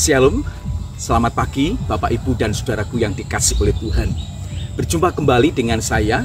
Shalom, selamat pagi Bapak Ibu dan Saudaraku yang dikasih oleh Tuhan. Berjumpa kembali dengan saya.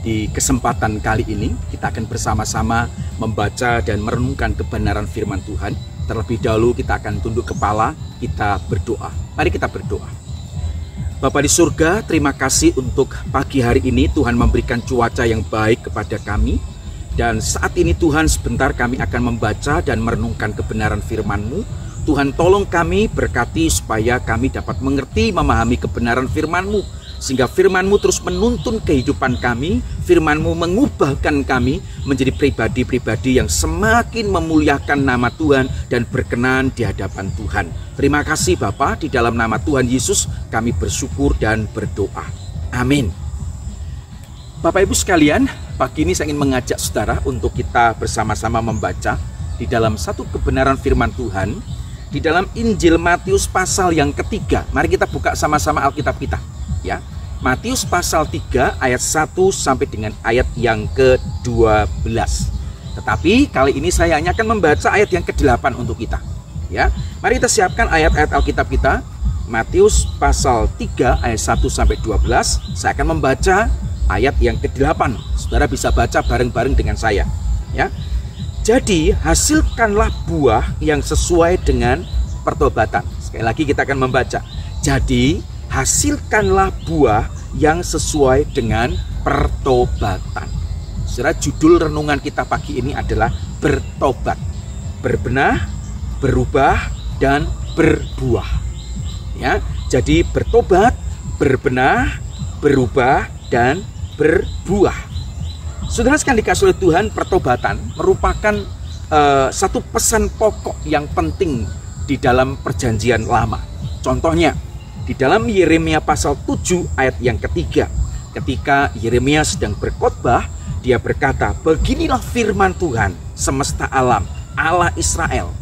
Di kesempatan kali ini kita akan bersama-sama membaca dan merenungkan kebenaran firman Tuhan. Terlebih dahulu kita akan tunduk kepala, kita berdoa. Mari kita berdoa. Bapa di surga, terima kasih untuk pagi hari ini Tuhan memberikan cuaca yang baik kepada kami. Dan saat ini Tuhan, sebentar kami akan membaca dan merenungkan kebenaran firman-Mu. Tuhan, tolong kami, berkati supaya kami dapat mengerti, memahami kebenaran firman-Mu, sehingga firman-Mu terus menuntun kehidupan kami. Firman-Mu mengubahkan kami menjadi pribadi-pribadi yang semakin memuliakan nama Tuhan dan berkenan di hadapan Tuhan. Terima kasih Bapa, di dalam nama Tuhan Yesus kami bersyukur dan berdoa. Amin. Bapak Ibu sekalian, pagi ini saya ingin mengajak saudara untuk kita bersama-sama membaca di dalam satu kebenaran firman Tuhan, di dalam Injil Matius pasal yang ketiga. Mari kita buka sama-sama Alkitab kita, ya. Matius pasal 3 ayat 1 sampai dengan ayat yang ke-12. Tetapi kali ini saya hanya akan membaca ayat yang ke-8 untuk kita, ya. Mari kita siapkan ayat-ayat Alkitab kita. Matius pasal 3 ayat 1 sampai 12. Saya akan membaca ayat yang ke-8. Saudara bisa baca bareng-bareng dengan saya, ya. Jadi hasilkanlah buah yang sesuai dengan pertobatan. Sekali lagi kita akan membaca. Jadi hasilkanlah buah yang sesuai dengan pertobatan. Saudara, judul renungan kita pagi ini adalah bertobat, berbenah, berubah, dan berbuah. Ya, jadi bertobat, berbenah, berubah, dan berbuah. Saudara sekalian dikasih oleh Tuhan, pertobatan merupakan satu pesan pokok yang penting di dalam perjanjian lama. Contohnya, di dalam Yeremia pasal 7 ayat yang ketiga, ketika Yeremia sedang berkhotbah, dia berkata, beginilah firman Tuhan semesta alam, Allah Israel,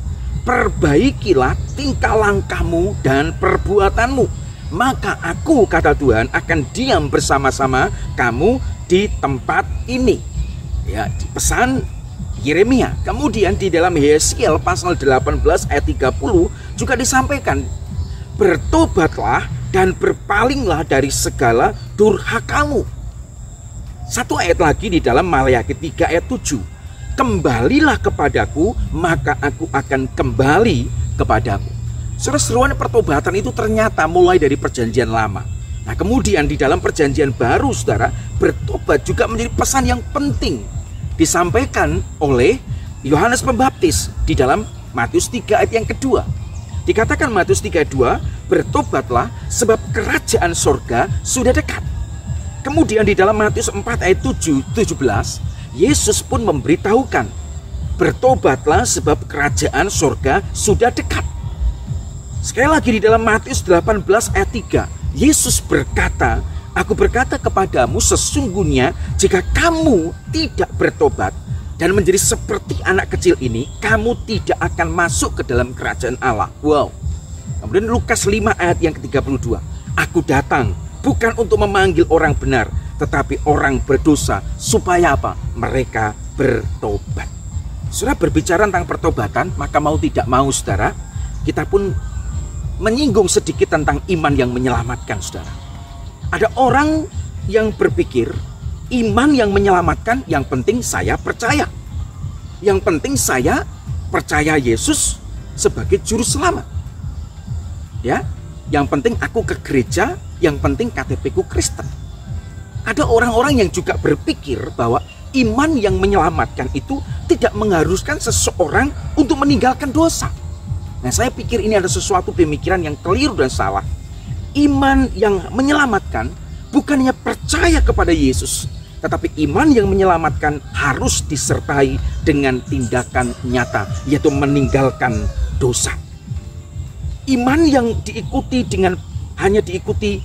perbaikilah tingkah langkahmu dan perbuatanmu, maka aku, kata Tuhan, akan diam bersama-sama kamu di tempat ini. Ya, pesan Yeremia. Kemudian di dalam Yeskiel pasal 18 ayat 30 juga disampaikan, bertobatlah dan berpalinglah dari segala durhakamu. Satu ayat lagi di dalam Maleakhi 3 ayat 7, kembalilah kepadaku, maka aku akan kembali kepadamu. Seru-seruan pertobatan itu ternyata mulai dari perjanjian lama. Nah, kemudian di dalam perjanjian baru, saudara, bertobat juga menjadi pesan yang penting disampaikan oleh Yohanes Pembaptis di dalam Matius 3 ayat yang kedua. Dikatakan Matius 3:2, bertobatlah sebab kerajaan sorga sudah dekat. Kemudian di dalam Matius 4 ayat 17, Yesus pun memberitahukan, bertobatlah sebab kerajaan sorga sudah dekat. Sekali lagi di dalam Matius 18 ayat 3, Yesus berkata, aku berkata kepadamu, sesungguhnya jika kamu tidak bertobat dan menjadi seperti anak kecil ini, kamu tidak akan masuk ke dalam kerajaan Allah. Wow. Kemudian Lukas 5 ayat yang ke-32, aku datang bukan untuk memanggil orang benar, tetapi orang berdosa, supaya apa? Mereka bertobat. Saudara, berbicara tentang pertobatan, maka mau tidak mau, saudara, kita pun menyinggung sedikit tentang iman yang menyelamatkan, saudara. Ada orang yang berpikir iman yang menyelamatkan, yang penting saya percaya. Yang penting saya percaya Yesus sebagai juru selamat. Ya, yang penting aku ke gereja, yang penting KTP-ku Kristen. Ada orang-orang yang juga berpikir bahwa iman yang menyelamatkan itu tidak mengharuskan seseorang untuk meninggalkan dosa. Nah, saya pikir ini ada sesuatu pemikiran yang keliru dan salah. Iman yang menyelamatkan bukan hanya percaya kepada Yesus, tetapi iman yang menyelamatkan harus disertai dengan tindakan nyata, yaitu meninggalkan dosa. Iman yang diikuti dengan hanya diikuti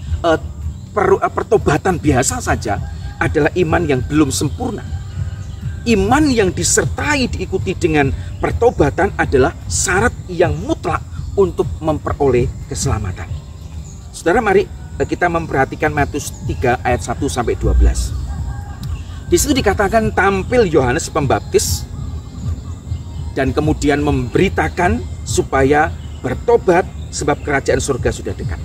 pertobatan biasa saja adalah iman yang belum sempurna. Iman yang disertai diikuti dengan pertobatan adalah syarat yang mutlak untuk memperoleh keselamatan. Saudara, mari kita memperhatikan Matius 3 ayat 1 sampai 12. Di situ dikatakan tampil Yohanes Pembaptis dan kemudian memberitakan supaya bertobat sebab kerajaan surga sudah dekat.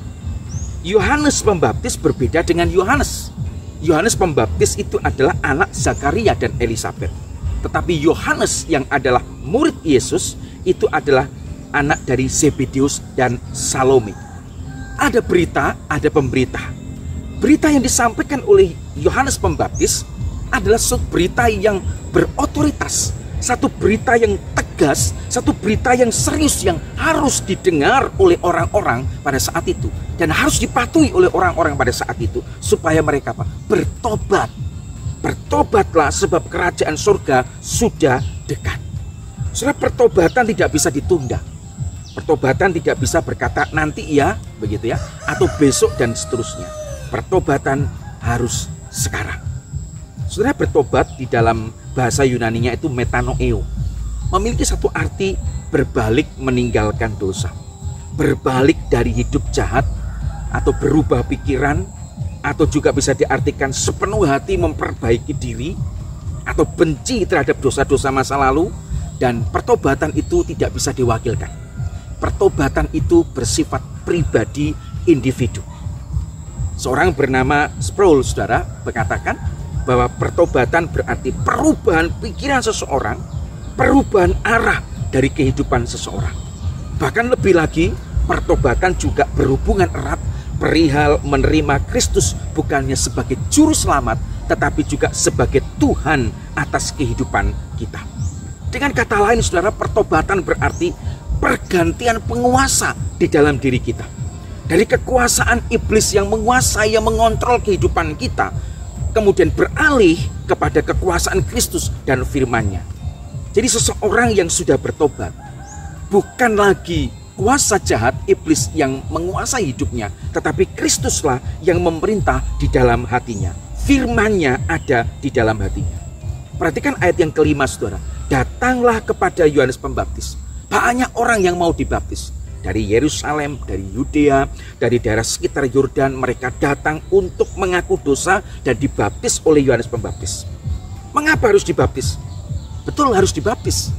Yohanes Pembaptis berbeda dengan Yohanes. Yohanes Pembaptis itu adalah anak Zakaria dan Elisabet. Tetapi Yohanes yang adalah murid Yesus itu adalah anak dari Zebedeus dan Salome. Ada berita, ada pemberita. Berita yang disampaikan oleh Yohanes Pembaptis adalah suatu berita yang berotoritas, satu berita yang tegas, satu berita yang serius yang harus didengar oleh orang-orang pada saat itu dan harus dipatuhi oleh orang-orang pada saat itu supaya mereka bertobat. Bertobatlah sebab kerajaan surga sudah dekat. Saudara, pertobatan tidak bisa ditunda. Pertobatan tidak bisa berkata nanti ya, begitu ya, atau besok dan seterusnya. Pertobatan harus sekarang. Saudara, bertobat di dalam bahasa Yunaninya itu metanoeo. Memiliki satu arti berbalik meninggalkan dosa. Berbalik dari hidup jahat atau berubah pikiran, atau juga bisa diartikan sepenuh hati memperbaiki diri atau benci terhadap dosa-dosa masa lalu. Dan pertobatan itu tidak bisa diwakilkan. Pertobatan itu bersifat pribadi individu. Seorang bernama Sproul, saudara, mengatakan bahwa pertobatan berarti perubahan pikiran seseorang, perubahan arah dari kehidupan seseorang. Bahkan lebih lagi, pertobatan juga berhubungan erat perihal menerima Kristus bukannya sebagai juru selamat, tetapi juga sebagai Tuhan atas kehidupan kita. Dengan kata lain, saudara, pertobatan berarti pergantian penguasa di dalam diri kita. Dari kekuasaan iblis yang menguasai, yang mengontrol kehidupan kita, kemudian beralih kepada kekuasaan Kristus dan firman-Nya. Jadi seseorang yang sudah bertobat, bukan lagi kuasa jahat iblis yang menguasai hidupnya, tetapi Kristuslah yang memerintah di dalam hatinya. Firman-Nya ada di dalam hatinya. Perhatikan ayat yang kelima, saudara. Datanglah kepada Yohanes Pembaptis. Banyak orang yang mau dibaptis. Dari Yerusalem, dari Yudea, dari daerah sekitar Yordan, mereka datang untuk mengaku dosa dan dibaptis oleh Yohanes Pembaptis. Mengapa harus dibaptis? Betul, harus dibaptis.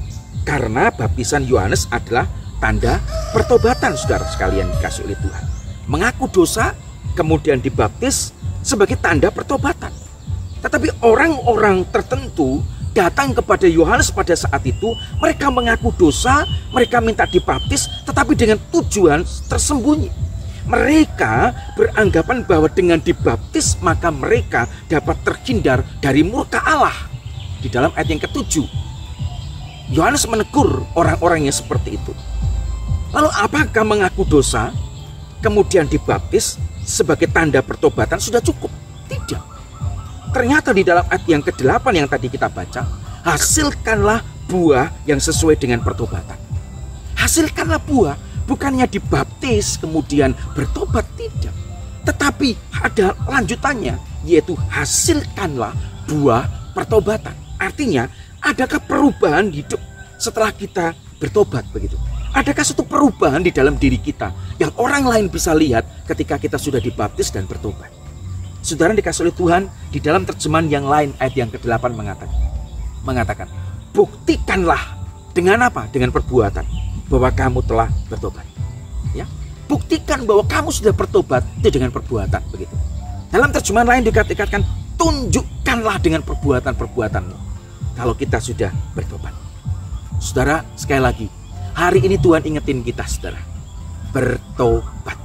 Karena baptisan Yohanes adalah tanda pertobatan, saudara sekalian dikasih oleh Tuhan. Mengaku dosa, kemudian dibaptis sebagai tanda pertobatan. Tetapi orang-orang tertentu datang kepada Yohanes pada saat itu, mereka mengaku dosa, mereka minta dibaptis, tetapi dengan tujuan tersembunyi. Mereka beranggapan bahwa dengan dibaptis maka mereka dapat terhindar dari murka Allah. Di dalam ayat yang ke-7, Yohanes menegur orang-orang yang seperti itu. Lalu apakah mengaku dosa, kemudian dibaptis sebagai tanda pertobatan sudah cukup? Tidak. Ternyata di dalam ayat yang ke-8 yang tadi kita baca, hasilkanlah buah yang sesuai dengan pertobatan. Hasilkanlah buah, bukannya dibaptis kemudian bertobat, tidak. Tetapi ada lanjutannya, yaitu hasilkanlah buah pertobatan. Artinya, adakah perubahan hidup setelah kita bertobat begitu? Adakah suatu perubahan di dalam diri kita yang orang lain bisa lihat ketika kita sudah dibaptis dan bertobat? Saudara dikasih oleh Tuhan, di dalam terjemahan yang lain ayat yang ke-8 mengatakan, buktikanlah dengan apa? Dengan perbuatan bahwa kamu telah bertobat. Ya, buktikan bahwa kamu sudah bertobat itu dengan perbuatan begitu. Dalam terjemahan lain dikatakan, tunjukkanlah dengan perbuatan-perbuatanmu kalau kita sudah bertobat. Saudara, sekali lagi, hari ini Tuhan ingetin kita, saudara, bertobat.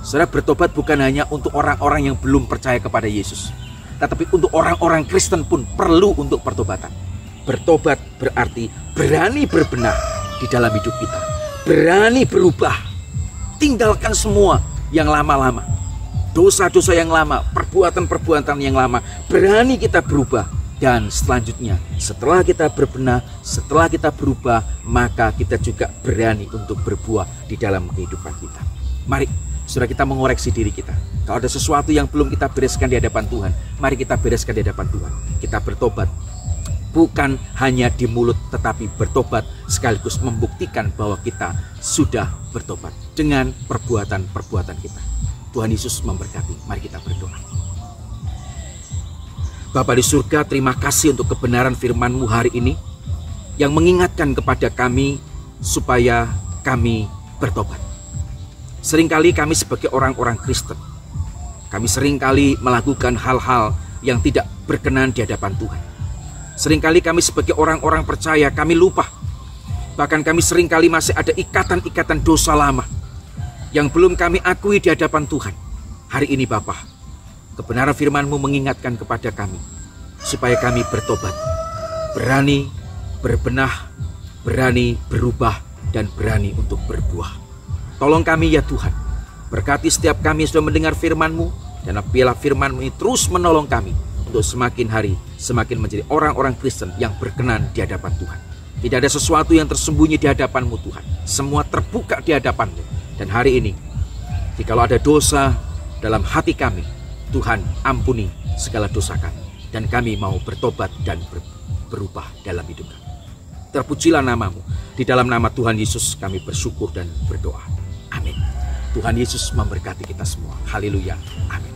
Saudara, bertobat bukan hanya untuk orang-orang yang belum percaya kepada Yesus, tetapi untuk orang-orang Kristen pun perlu untuk pertobatan. Bertobat berarti berani berbenah di dalam hidup kita, berani berubah, tinggalkan semua yang lama-lama, dosa-dosa yang lama, perbuatan-perbuatan yang lama, berani kita berubah. Dan selanjutnya, setelah kita berbenah, setelah kita berubah, maka kita juga berani untuk berbuah di dalam kehidupan kita. Mari, saudara, kita mengoreksi diri kita. Kalau ada sesuatu yang belum kita bereskan di hadapan Tuhan, mari kita bereskan di hadapan Tuhan. Kita bertobat, bukan hanya di mulut, tetapi bertobat sekaligus membuktikan bahwa kita sudah bertobat dengan perbuatan-perbuatan kita. Tuhan Yesus memberkati. Mari kita berdoa. Bapa di surga, terima kasih untuk kebenaran firman-Mu hari ini yang mengingatkan kepada kami supaya kami bertobat. Seringkali kami sebagai orang-orang Kristen, kami seringkali melakukan hal-hal yang tidak berkenan di hadapan Tuhan. Seringkali kami sebagai orang-orang percaya, kami lupa. Bahkan kami seringkali masih ada ikatan-ikatan dosa lama yang belum kami akui di hadapan Tuhan. Hari ini Bapa, kebenaran firman-Mu mengingatkan kepada kami, supaya kami bertobat, berani berbenah, berani berubah, dan berani untuk berbuah. Tolong kami ya Tuhan, berkati setiap kami yang sudah mendengar firman-Mu, dan biarlah firman-Mu ini terus menolong kami untuk semakin hari semakin menjadi orang-orang Kristen yang berkenan di hadapan Tuhan. Tidak ada sesuatu yang tersembunyi di hadapan-Mu Tuhan, semua terbuka di hadapan-Mu. Dan hari ini, jikalau ada dosa dalam hati kami, Tuhan ampuni segala dosa kami, dan kami mau bertobat dan berubah dalam hidup kami. Terpujilah nama-Mu. Di dalam nama Tuhan Yesus kami bersyukur dan berdoa. Amin. Tuhan Yesus memberkati kita semua. Haleluya. Amin.